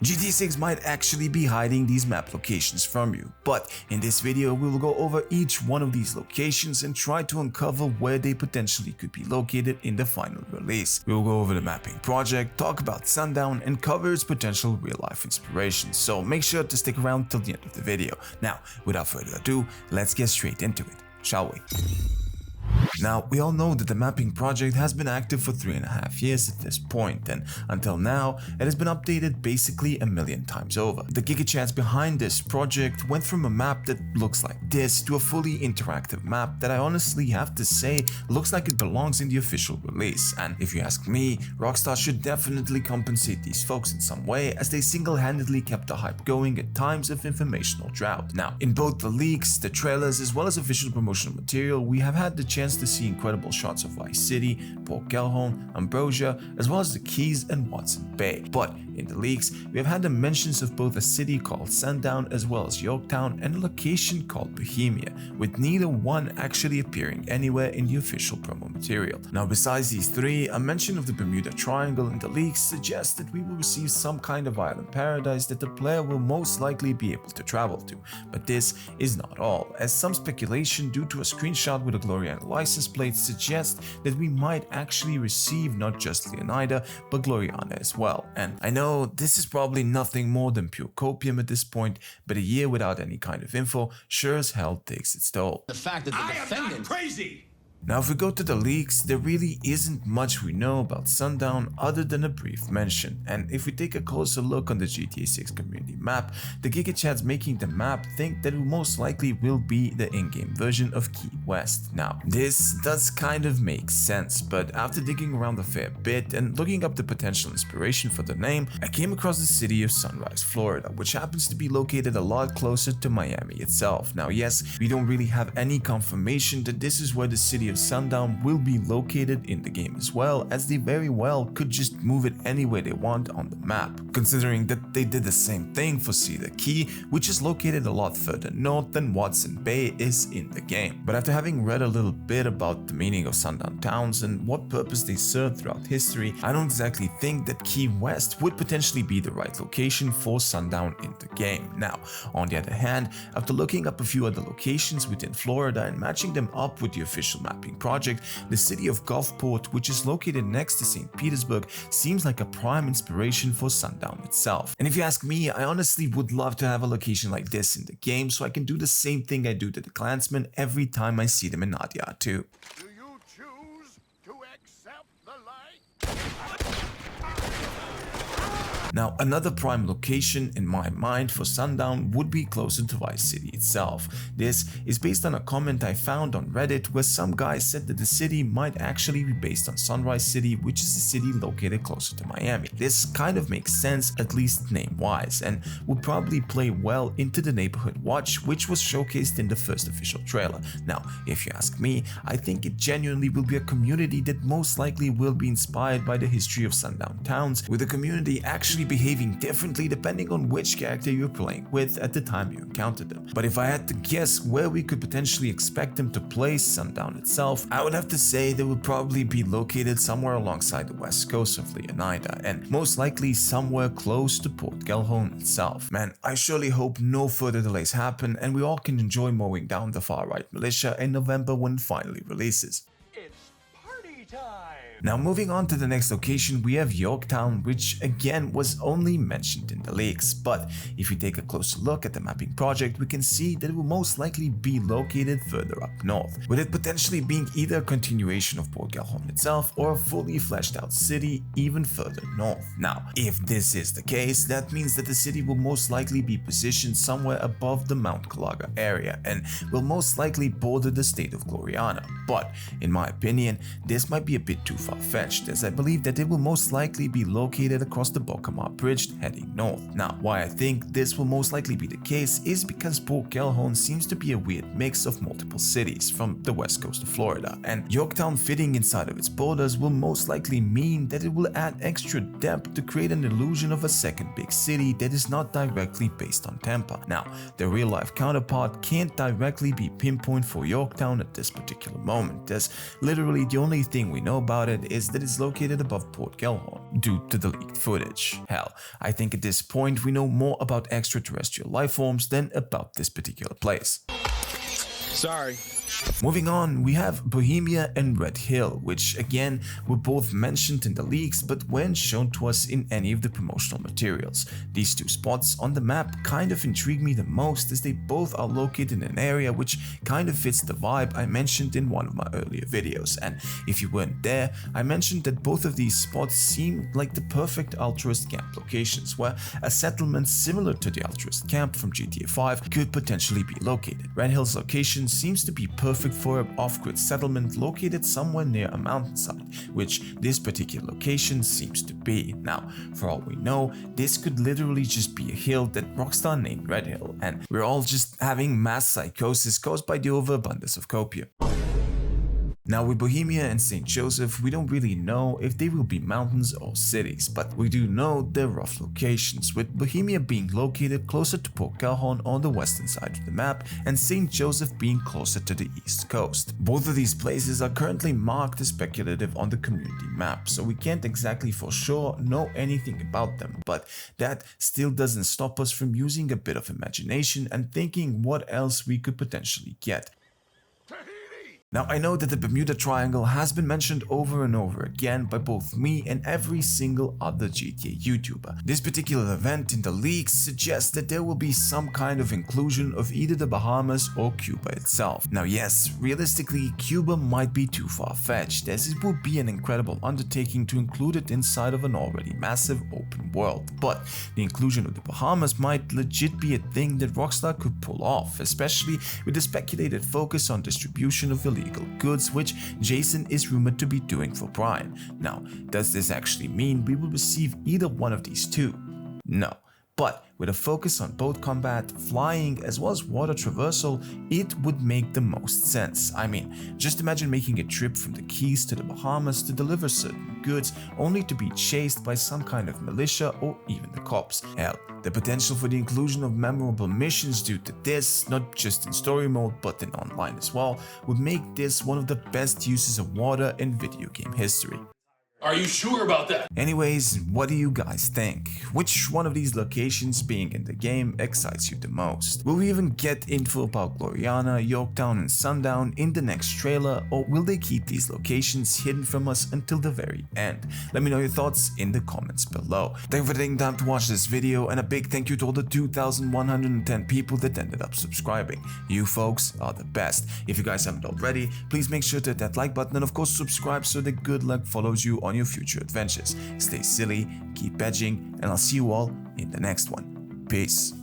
GTA 6 might actually be hiding these map locations from you, but in this video we will go over each one of these locations and try to uncover where they potentially could be located in the final release. We will go over the mapping project, talk about Sundown, and cover its potential real-life inspirations, so make sure to stick around till the end of the video. Now, without further ado, let's get straight into it, shall we? Now, we all know that the mapping project has been active for 3.5 years at this point, and until now, it has been updated basically a million times over. The gigachats behind this project went from a map that looks like this to a fully interactive map that I honestly have to say looks like it belongs in the official release. And if you ask me, Rockstar should definitely compensate these folks in some way, as they single-handedly kept the hype going at times of informational drought. Now, in both the leaks, the trailers, as well as official promotional material, we have had the chance to see incredible shots of Vice City, Port Gelhorn, Ambrosia, as well as the Keys and Watson Bay. But in the leaks, we have had the mentions of both a city called Sundown as well as Yorktown and a location called Bohemia, with neither one actually appearing anywhere in the official promo material. Now, besides these three, a mention of the Bermuda Triangle in the leaks suggests that we will receive some kind of island paradise that the player will most likely be able to travel to. But this is not all, as some speculation due to a screenshot with a Gloriana license plate suggests that we might actually receive not just Leonida, but Gloriana as well. And I know this is probably nothing more than pure copium at this point, but a year without any kind of info sure as hell takes its toll. The fact that the defendant... am not crazy! Now, if we go to the leaks, there really isn't much we know about Sundown other than a brief mention, and if we take a closer look on the GTA 6 community map, the gigachats making the map think that it most likely will be the in-game version of Key West. Now, this does kind of make sense, but after digging around a fair bit and looking up the potential inspiration for the name, I came across the city of Sunrise, Florida, which happens to be located a lot closer to Miami itself. Now, yes, we don't really have any confirmation that this is where the city of Sundown will be located in the game, as well as they very well could just move it anywhere they want on the map, considering that they did the same thing for Cedar Key, which is located a lot further north than Watson Bay is in the game. But after having read a little bit about the meaning of sundown towns and what purpose they served throughout history, I don't exactly think that Key West would potentially be the right location for Sundown in the game. Now, on the other hand, after looking up a few other locations within Florida and matching them up with the official mapping project, the city of Gulfport, which is located next to St. Petersburg, seems like a prime inspiration for Sundown itself. And if you ask me, I honestly would love to have a location like this in the game so I can do the same thing I do to the Klansmen every time I see them in Nadia too. Do you choose to accept the light? Now, another prime location in my mind for Sundown would be closer to Vice City itself. This is based on a comment I found on Reddit where some guy said that the city might actually be based on Sunrise City, which is a city located closer to Miami. This kind of makes sense, at least name-wise, and would probably play well into the Neighborhood Watch, which was showcased in the first official trailer. Now, if you ask me, I think it genuinely will be a community that most likely will be inspired by the history of sundown towns, with the community actually behaving differently depending on which character you're playing with at the time you encountered them. But if I had to guess where we could potentially expect them to place Sundown itself, I would have to say they would probably be located somewhere alongside the west coast of Leonida, and most likely somewhere close to Port Gelhorn itself. Man, I surely hope no further delays happen and we all can enjoy mowing down the far-right militia in November when it finally releases. It's party time! Now, moving on to the next location, we have Yorktown, which again was only mentioned in the leaks, but if we take a closer look at the mapping project, we can see that it will most likely be located further up north, with it potentially being either a continuation of Port Gelhorn itself or a fully fleshed out city even further north. Now, if this is the case, that means that the city will most likely be positioned somewhere above the Mount Calaga area and will most likely border the state of Gloriana. But in my opinion, this might be a bit too far-fetched, as I believe that it will most likely be located across the Bahamas Bridge heading north. Now, why I think this will most likely be the case is because Port Gelhorn seems to be a weird mix of multiple cities from the west coast of Florida, and Yorktown fitting inside of its borders will most likely mean that it will add extra depth to create an illusion of a second big city that is not directly based on Tampa. Now, the real-life counterpart can't directly be pinpointed for Yorktown at this particular moment, as literally the only thing we know about it it is that it's located above Port Gelhorn, due to the leaked footage. Hell, I think at this point we know more about extraterrestrial life forms than about this particular place. Sorry. Moving on, we have Bohemia and Redhill, which again were both mentioned in the leaks but weren't shown to us in any of the promotional materials. These two spots on the map kind of intrigue me the most, as they both are located in an area which kind of fits the vibe I mentioned in one of my earlier videos, and if you weren't there, I mentioned that both of these spots seem like the perfect altruist camp locations where a settlement similar to the altruist camp from GTA 5 could potentially be located. Redhill's location seems to be perfect for an off-grid settlement located somewhere near a mountainside, which this particular location seems to be. Now, for all we know, this could literally just be a hill that Rockstar named Redhill, and we're all just having mass psychosis caused by the overabundance of copium. Now, with Bohemia and St. Joseph, we don't really know if they will be mountains or cities, but we do know their rough locations, with Bohemia being located closer to Port Gelhorn on the western side of the map and St. Joseph being closer to the east coast. Both of these places are currently marked as speculative on the community map, so we can't exactly for sure know anything about them, but that still doesn't stop us from using a bit of imagination and thinking what else we could potentially get. Now, I know that the Bermuda Triangle has been mentioned over and over again by both me and every single other GTA YouTuber. This particular event in the leaks suggests that there will be some kind of inclusion of either the Bahamas or Cuba itself. Now yes, realistically, Cuba might be too far-fetched, as it would be an incredible undertaking to include it inside of an already massive open world, but the inclusion of the Bahamas might legit be a thing that Rockstar could pull off, especially with the speculated focus on distribution of illegal goods, which Jason is rumored to be doing for Brian. Now, does this actually mean we will receive either one of these two? No. But with a focus on boat combat, flying, as well as water traversal, it would make the most sense. I mean, just imagine making a trip from the Keys to the Bahamas to deliver certain goods, only to be chased by some kind of militia or even the cops. Hell, the potential for the inclusion of memorable missions due to this, not just in story mode but in online as well, would make this one of the best uses of water in video game history. Are you sure about that? Anyways, what do you guys think? Which one of these locations being in the game excites you the most? Will we even get info about Gloriana, Yorktown and Sundown in the next trailer, or will they keep these locations hidden from us until the very end? Let me know your thoughts in the comments below. Thank you for taking time to watch this video, and a big thank you to all the 2,110 people that ended up subscribing. You folks are the best. If you guys haven't already, please make sure to hit that like button and of course subscribe so that good luck follows you on your future adventures. Stay silly, keep edging, and I'll see you all in the next one. Peace.